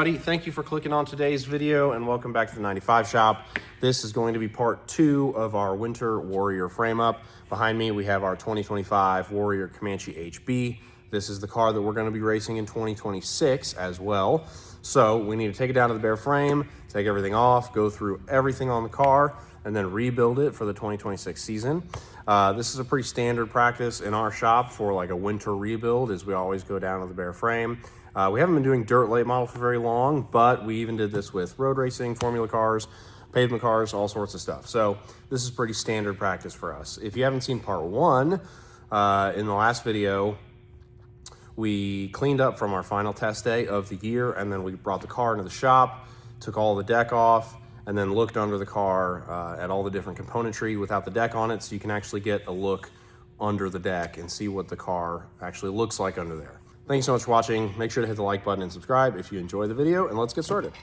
everybody. Thank you for clicking on today's video and welcome back to the 95 Shop. This is going to be part 2 of our Winter Warrior frame up. Behind me, we have our 2025 Warrior Comanche HB. This is the car that we're going to be racing in 2026 as well. So we need to take it down to the bare frame, take everything off, go through everything on the car, and then rebuild it for the 2026 season. This is a pretty standard practice in our shop for like a winter rebuild, is we always go down to the bare frame. We haven't been doing dirt late model for very long, but we even did this with road racing, formula cars, pavement cars, all sorts of stuff. So this is pretty standard practice for us. If you haven't seen part 1, in the last video, we cleaned up from our final test day of the year, and then we brought the car into the shop, took all the deck off, and then looked under the car at all the different componentry without the deck on it, so you can actually get a look under the deck and see what the car actually looks like under there. Thank you so much for watching. Make sure to hit the like button and subscribe if you enjoy the video, and let's get started.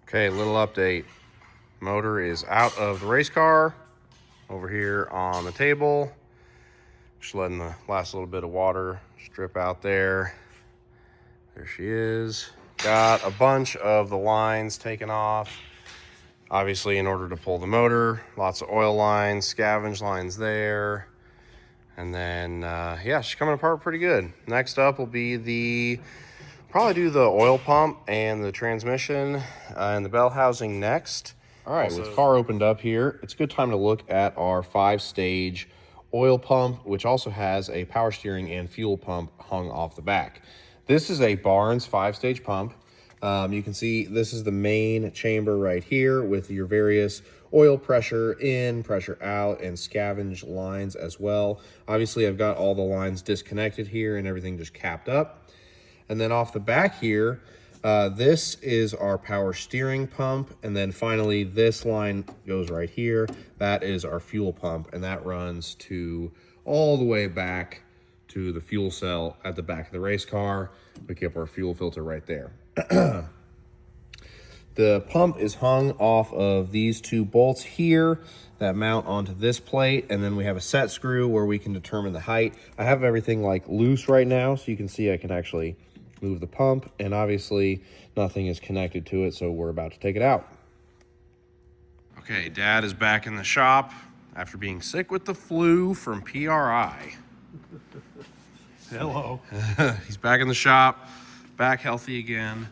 Okay, little update. Motor is out of the race car over here on the table. Just letting the last little bit of water strip out there. There she is. Got a bunch of the lines taken off. Obviously, in order to pull the motor, lots of oil lines, scavenge lines there. And then, yeah, she's coming apart pretty good. Next up will be probably do the oil pump and the transmission and the bell housing next. All right, with the car opened up here, it's a good time to look at our 5-stage oil pump, which also has a power steering and fuel pump hung off the back. This is a Barnes 5-stage pump. You can see this is the main chamber right here with your various oil pressure in, pressure out, and scavenge lines as well. Obviously, I've got all the lines disconnected here and everything just capped up. And then off the back here, this is our power steering pump. And then finally, this line goes right here. That is our fuel pump, and that runs to all the way back to the fuel cell at the back of the race car. We keep our fuel filter right there. The pump is hung off of these 2 bolts here that mount onto this plate, and then we have a set screw where we can determine the height. I have everything like loose right now, so you can see I can actually move the pump, and obviously nothing is connected to it, so we're about to take it out. Okay, Dad is back in the shop after being sick with the flu from PRI. Hello. He's back in the shop, back healthy again,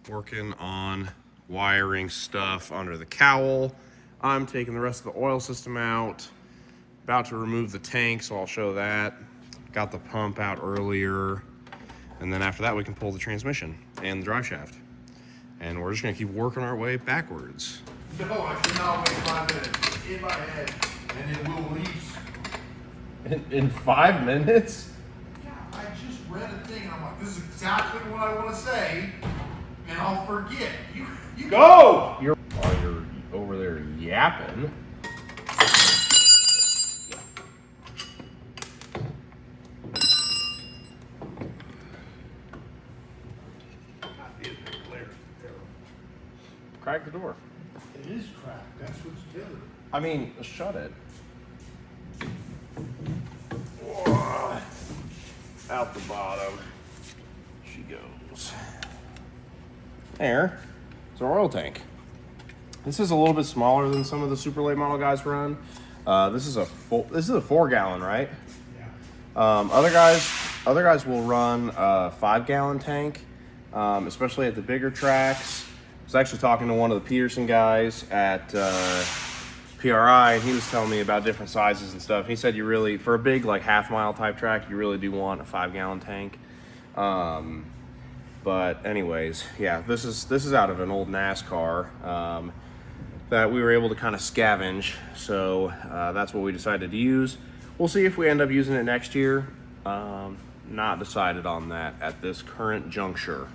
working on wiring stuff under the cowl. I'm taking the rest of the oil system out, about to remove the tank, so I'll show that. Got the pump out earlier. And then after that, we can pull the transmission and the drive shaft. And we're just gonna keep working our way backwards. No, I cannot wait 5 minutes. In my head, and it will release. In 5 minutes? Yeah, I just read a thing and I'm like, this is exactly what I want to say, and I'll forget. You go! You're over there yapping. Crack the door. It is cracked. That's what's doing. I mean, shut it. Out the bottom she goes. There. It's our oil tank. This is a little bit smaller than some of the super late model guys run. This is a 4-gallon, right? Yeah. Other guys will run a 5-gallon tank, especially at the bigger tracks. I was actually talking to one of the Peterson guys at PRI, and he was telling me about different sizes and stuff. He said you really, for a big like half-mile type track, you really do want a 5-gallon tank. But anyways, yeah, this is out of an old NASCAR that we were able to kind of scavenge. So that's what we decided to use. We'll see if we end up using it next year. Not decided on that at this current juncture.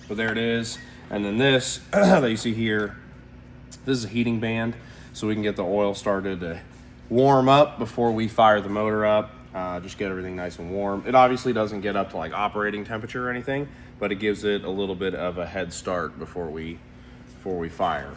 But there it is. And then this that you see here, this is a heating band, so we can get the oil started to warm up before we fire the motor up. Just get everything nice and warm. It obviously doesn't get up to like operating temperature or anything, but it gives it a little bit of a head start before we fire.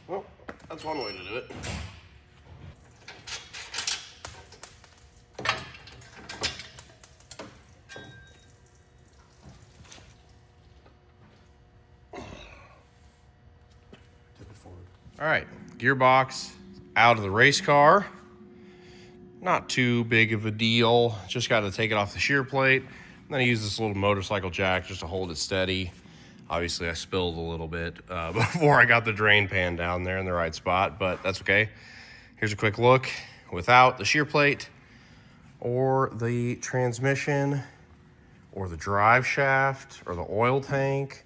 Well, that's one way to do it. All right, gearbox out of the race car. Not too big of a deal. Just got to take it off the shear plate. And then I use this little motorcycle jack just to hold it steady. Obviously, I spilled a little bit before I got the drain pan down there in the right spot, but that's okay. Here's a quick look without the shear plate or the transmission or the drive shaft or the oil tank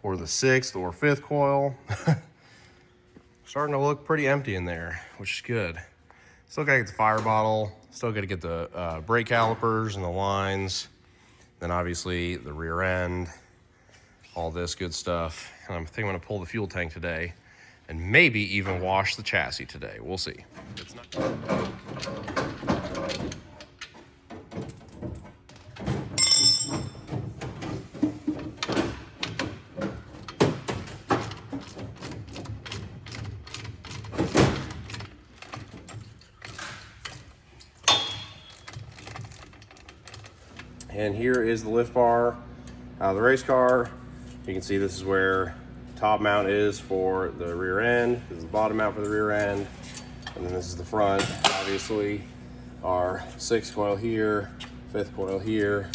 or the 6th or 5th coil. Starting to look pretty empty in there, which is good. Still gotta get the fire bottle, still gotta get the brake calipers and the lines, then obviously the rear end, all this good stuff. And I'm thinking I'm gonna pull the fuel tank today and maybe even wash the chassis today. We'll see. It's not. And here is the lift bar out of the race car. You can see this is where top mount is for the rear end. This is the bottom mount for the rear end. And then this is the front. Obviously, our 6th coil here, 5th coil here,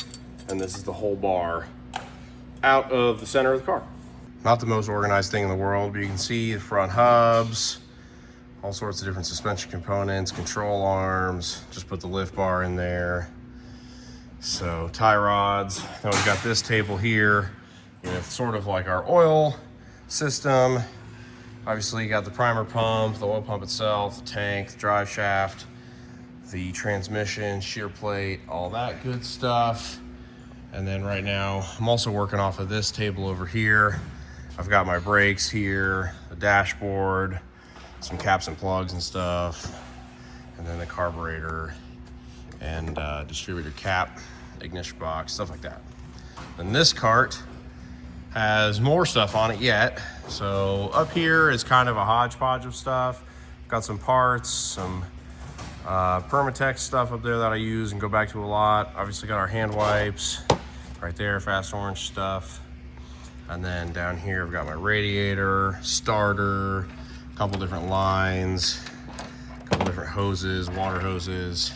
and this is the whole bar out of the center of the car. Not the most organized thing in the world, but you can see the front hubs, all sorts of different suspension components, control arms, just put the lift bar in there. So tie rods. Then we've got this table here. And it's sort of like our oil system. Obviously you got the primer pump, the oil pump itself, the tank, the drive shaft, the transmission, shear plate, all that good stuff. And then right now I'm also working off of this table over here. I've got my brakes here, the dashboard, some caps and plugs and stuff, and then the carburetor and distributor cap, ignition box, stuff like that. Then this cart has more stuff on it yet. So up here is kind of a hodgepodge of stuff. Got some parts, some Permatex stuff up there that I use and go back to a lot. Obviously got our hand wipes right there, Fast Orange stuff. And then down here I've got my radiator, starter, a couple different lines, a couple different hoses, water hoses.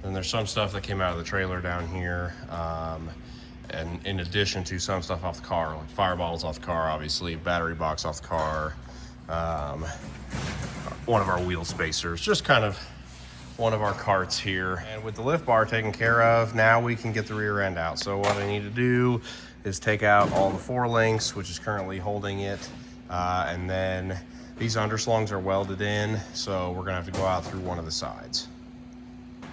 And there's some stuff that came out of the trailer down here. And in addition to some stuff off the car, like fire bottles off the car, obviously, battery box off the car, one of our wheel spacers, just kind of one of our carts here. And with the lift bar taken care of, now we can get the rear end out. So what I need to do is take out all the 4 links, which is currently holding it. And then these underslungs are welded in, so we're gonna have to go out through one of the sides.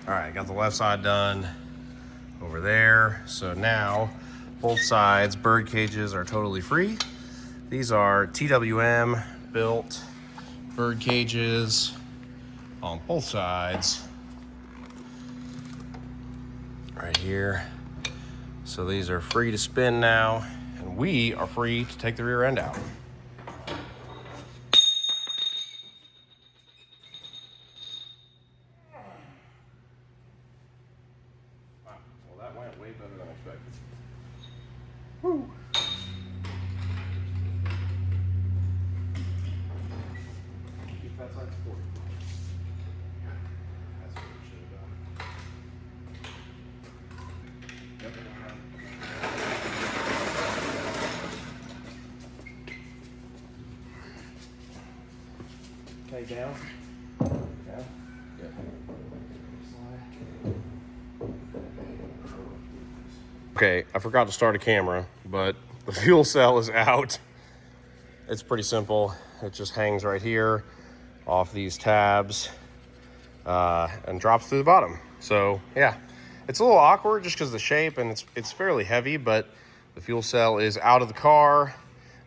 All right, got the left side done over there. So now both sides, bird cages are totally free. These are TWM built bird cages on both sides right here. So these are free to spin now, and we are free to take the rear end out. Wow, well that went way better than expected. Woo! Keep that side supported. That's what we should have done. Yep. Okay, down. Down. Good. Okay, I forgot to start a camera, but the fuel cell is out. It's pretty simple. It just hangs right here off these tabs and drops through the bottom. So yeah, it's a little awkward just because of the shape, and it's fairly heavy, but the fuel cell is out of the car.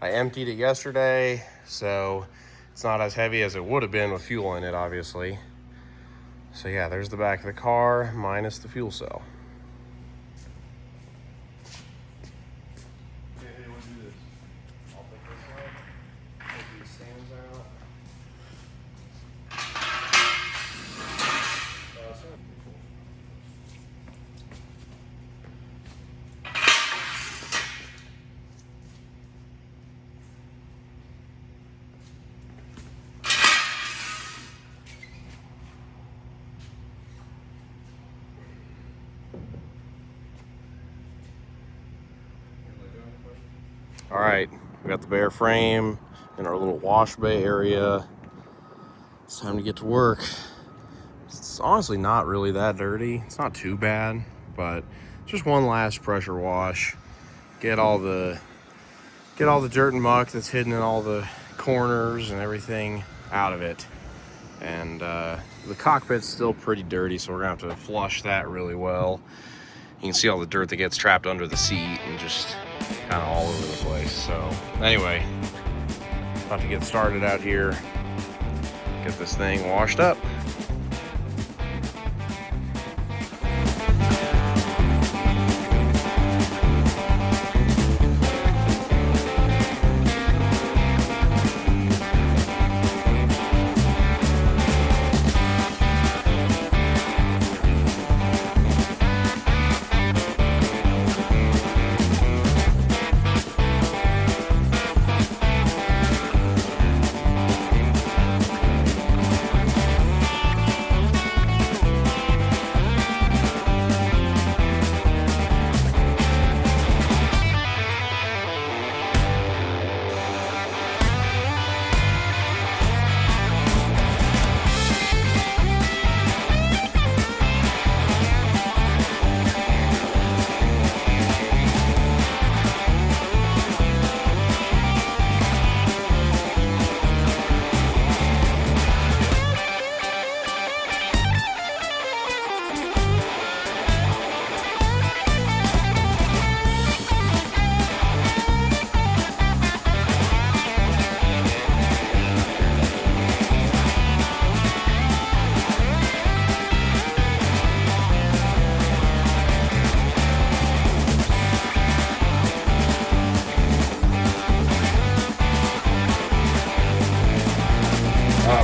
I emptied it yesterday, so it's not as heavy as it would have been with fuel in it, obviously. So yeah, there's the back of the car minus the fuel cell. All right, we got the bare frame in our little wash bay area. It's time to get to work. It's honestly not really that dirty. It's not too bad, but just one last pressure wash. Get all the dirt and muck that's hidden in all the corners and everything out of it. And the cockpit's still pretty dirty, so we're gonna have to flush that really well. You can see all the dirt that gets trapped under the seat and just kind of all over the place. So anyway, about to get started out here, get this thing washed up.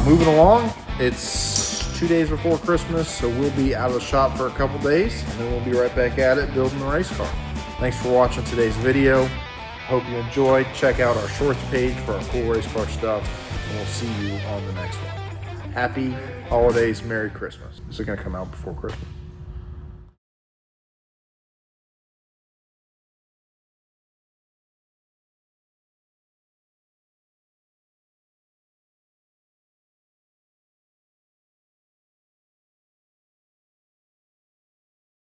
Moving along, it's just 2 days before Christmas, so we'll be out of the shop for a couple days, and then we'll be right back at it building the race car. Thanks for watching today's video. Hope you enjoyed. Check out our shorts page for our cool race car stuff, and we'll see you on the next one. Happy holidays, Merry Christmas. Is it gonna come out before Christmas?